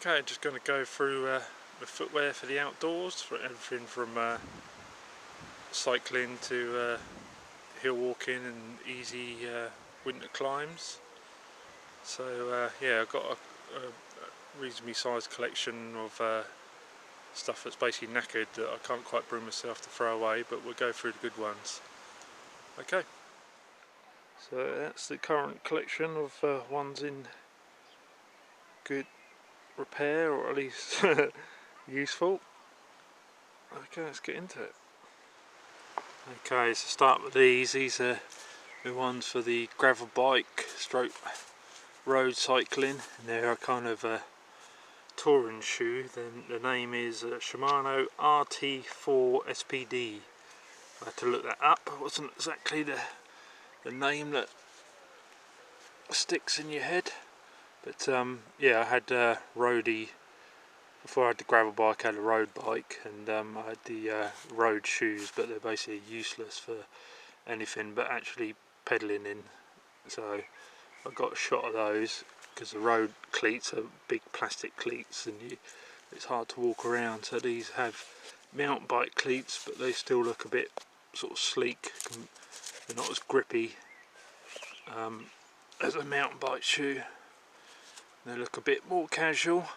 Okay, just going to go through the footwear for the outdoors, for everything from cycling to hill walking and easy winter climbs. So yeah, I've got a reasonably sized collection of stuff that's basically knackered that I can't quite bring myself to throw away, but we'll go through the good ones. Okay, so that's the current collection of ones in good repair, or at least useful. Okay, let's get into it. Okay, so start with these. These are the ones for the gravel bike stroke road cycling, and they're a kind of a touring shoe. The name is Shimano RT4 SPD. I had to look that up. It wasn't exactly the name that sticks in your head, but yeah, I had roadie. Before I had the gravel bike, I had a road bike, and I had the road shoes, but they're basically useless for anything but actually pedalling in. So I got a shot of those because the road cleats are big plastic cleats, and it's hard to walk around. So these have mountain bike cleats, but they still look a bit sort of sleek. They're not as grippy as a mountain bike shoe. They look a bit more casual.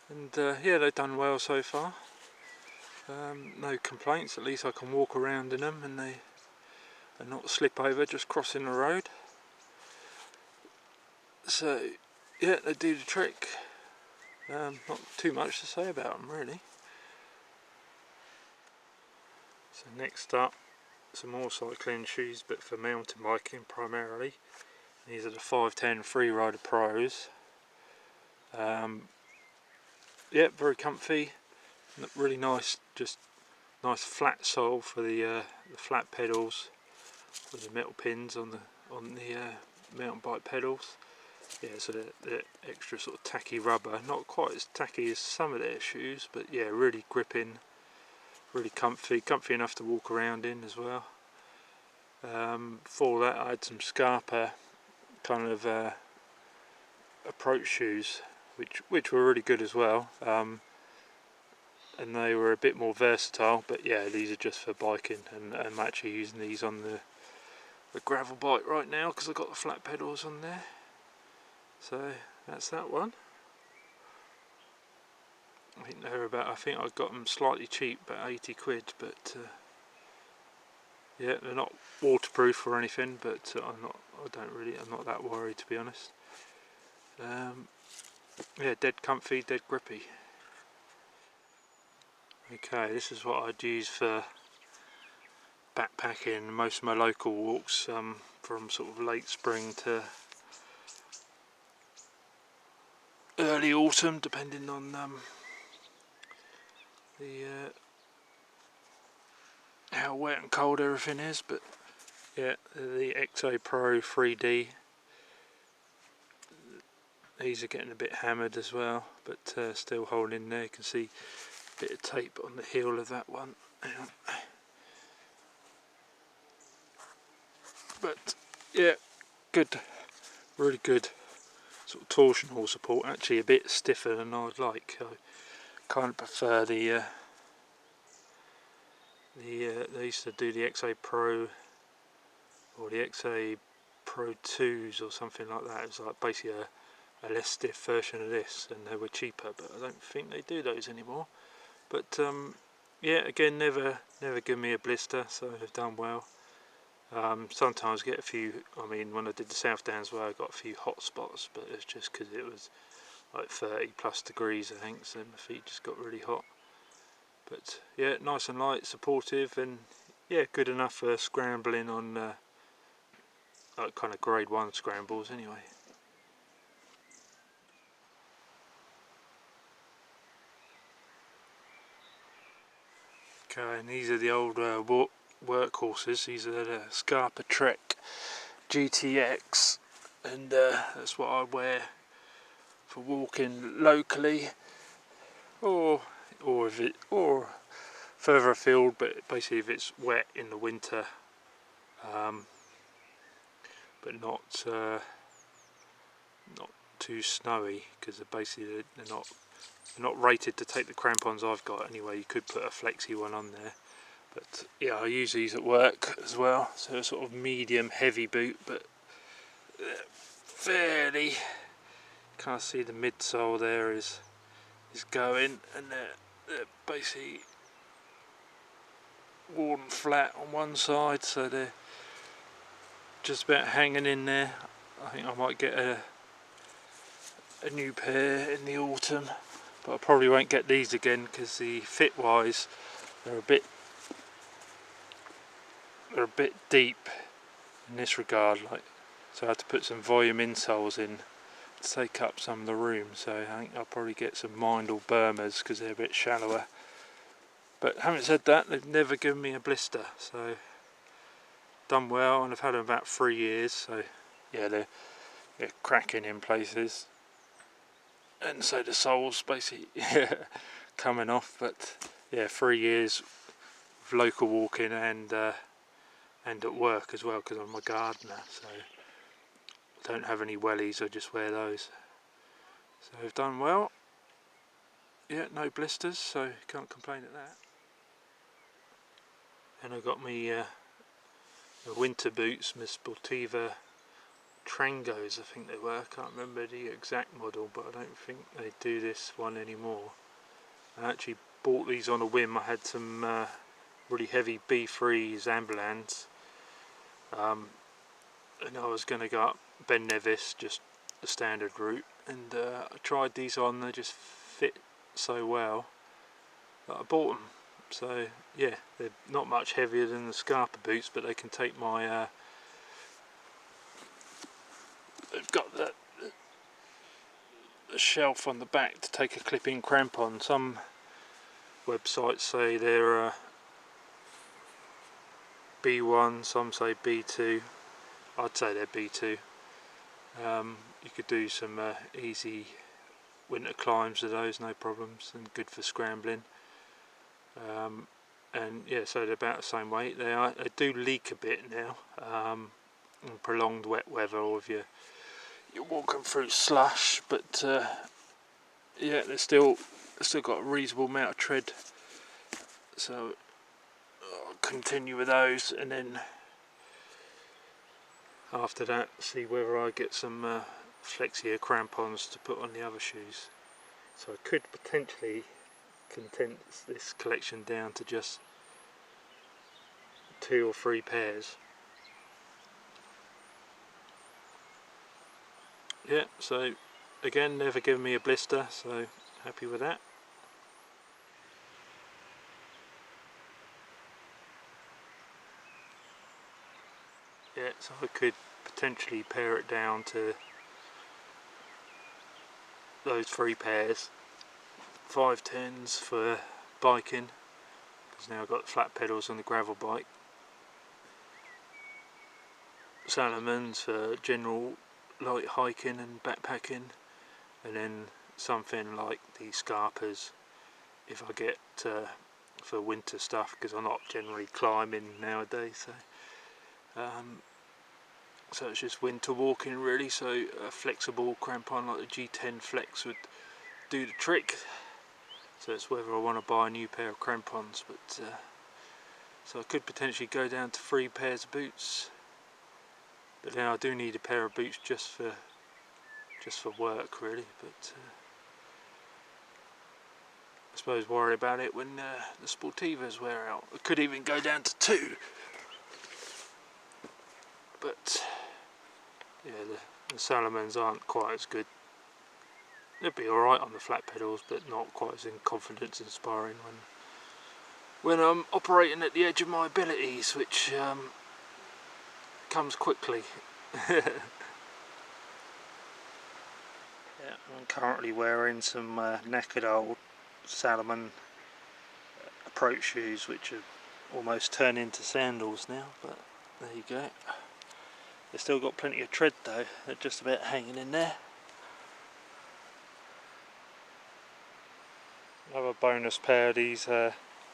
And yeah, they've done well so far. No complaints. At least I can walk around in them, and they are not slip over just crossing the road. So yeah, they do the trick. Not too much to say about them really. So next up, some more cycling shoes, but for mountain biking primarily. These are the 510 Freerider Pros. Yeah, very comfy, really nice, just nice flat sole for the flat pedals with the metal pins on the mountain bike pedals. Yeah, so the extra sort of tacky rubber, not quite as tacky as some of their shoes, but yeah, really gripping, really comfy enough to walk around in as well. Before that, I had some Scarpa kind of approach shoes, which were really good as well. And they were a bit more versatile, but yeah, these are just for biking, and I'm actually using these on the gravel bike right now because I've got the flat pedals on there. So that's that one. I think they're about, I think I got them slightly cheap, about 80 quid, but yeah, they're not waterproof or anything, but I'm not that worried, to be honest. Yeah, dead comfy, dead grippy. Okay, this is what I'd use for backpacking most of my local walks, from sort of late spring to early autumn, depending on how wet and cold everything is. But yeah, the XA Pro 3D, these are getting a bit hammered as well, but still holding in there. You can see a bit of tape on the heel of that one. But yeah, good, really good sort of torsional support. Actually a bit stiffer than I'd like. I kind of prefer they used to do the XA Pro or the XA Pro 2s or something like that. It was like basically a less stiff version of this, and they were cheaper, but I don't think they do those anymore. But yeah, again, never give me a blister, so they've done well. Sometimes get a few, I mean, when I did the South Downs where I got a few hot spots, but it's just because it was like 30 plus degrees, I think, so my feet just got really hot. But yeah, nice and light, supportive, and yeah, good enough for scrambling on like kind of grade 1 scrambles anyway. Okay, and these are the old workhorses. These are the Scarpa Trek GTX, and that's what I wear for walking locally, or further afield. But basically, if it's wet in the winter, but not too snowy, because they're not rated to take the crampons I've got anyway. You could put a flexi one on there, but yeah, I use these at work as well, so a sort of medium heavy boot, but fairly, can't see the midsole there is going, and they're basically worn flat on one side, so they're just about hanging in there. I think I might get a new pair in the autumn, but I probably won't get these again, because the fit wise they're a bit deep in this regard, like, so I had to put some volume insoles in to take up some of the room, so I think I'll probably get some Mindel Burmas because they're a bit shallower. But having said that, they've never given me a blister, so done well, and I've had them about 3 years, so yeah, they're cracking in places, and so the sole's basically coming off. But yeah, 3 years of local walking and at work as well, because I'm a gardener, so I don't have any wellies, I just wear those. So I've done well. Yeah, no blisters, so can't complain at that. And I got me the winter boots, my Sportiva Trangos, I think they were. I can't remember the exact model, but I don't think they do this one anymore. I actually bought these on a whim. I had some really heavy B3 Zamberlands, and I was going to go up Ben Nevis, just the standard route, and I tried these on. They just fit so well that I bought them. So yeah, they're not much heavier than the Scarpa boots, but they can take my they've got the shelf on the back to take a clip-in crampon. Some websites say they're B1, some say B2. I'd say they're B2. You could do some easy winter climbs with those, no problems, and good for scrambling. And yeah, so they're about the same weight. They do leak a bit now in prolonged wet weather, or if you're walking through slush, but yeah, they've still got a reasonable amount of tread, so I'll continue with those, and then after that see whether I get some flexier crampons to put on the other shoes. So I could potentially condense this collection down to just 2 or 3 pairs. Yeah, so again, never given me a blister, so happy with that. Yeah, so I could potentially pare it down to those 3 pairs. 510s for biking, because now I've got flat pedals on the gravel bike. Salomons for general light hiking and backpacking, and then something like the Scarpas if I get for winter stuff, because I'm not generally climbing nowadays, so it's just winter walking really. So a flexible crampon like the G10 Flex would do the trick. So it's whether I want to buy a new pair of crampons, but so I could potentially go down to 3 pairs of boots, but then I do need a pair of boots just for work really. But I suppose worry about it when the Sportivas wear out. I could even go down to 2, but yeah, the Salomons aren't quite as good. They'd be alright on the flat pedals, but not quite as confidence inspiring when I'm operating at the edge of my abilities, which comes quickly. Yeah, I'm currently wearing some knackered old Salomon approach shoes, which are almost turned into sandals now, but there you go. They've still got plenty of tread though, they're just about hanging in there. Another bonus pair of these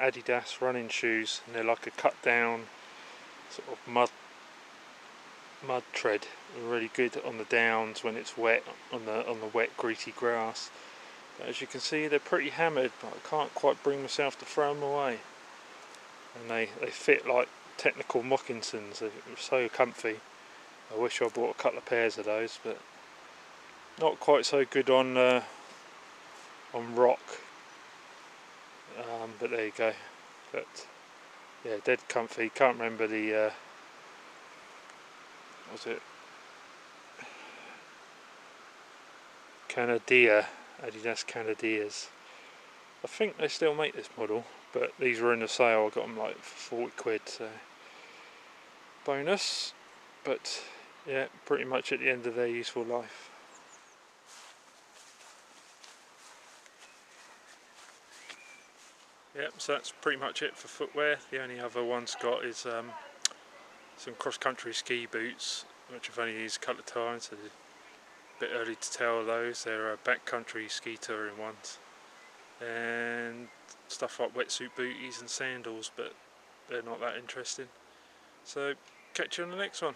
Adidas running shoes, and they're like a cut down sort of mud tread. They're really good on the downs when it's wet, on the wet greasy grass. But as you can see, they're pretty hammered, but I can't quite bring myself to throw them away. And they fit like technical moccasins. They're so comfy. I wish I bought a couple of pairs of those, but not quite so good on rock. But there you go. But yeah, dead comfy. Can't remember the was it Canadea, Adidas Canadias. I think they still make this model, but these were in a sale. I got them like for 40 quid, so bonus. But yeah, pretty much at the end of their useful life. Yep, so that's pretty much it for footwear. The only other one's got is some cross-country ski boots, which I've only used a couple of times, so it's a bit early to tell those. They're backcountry ski touring ones. And stuff like wetsuit booties and sandals, but they're not that interesting. So catch you on the next one.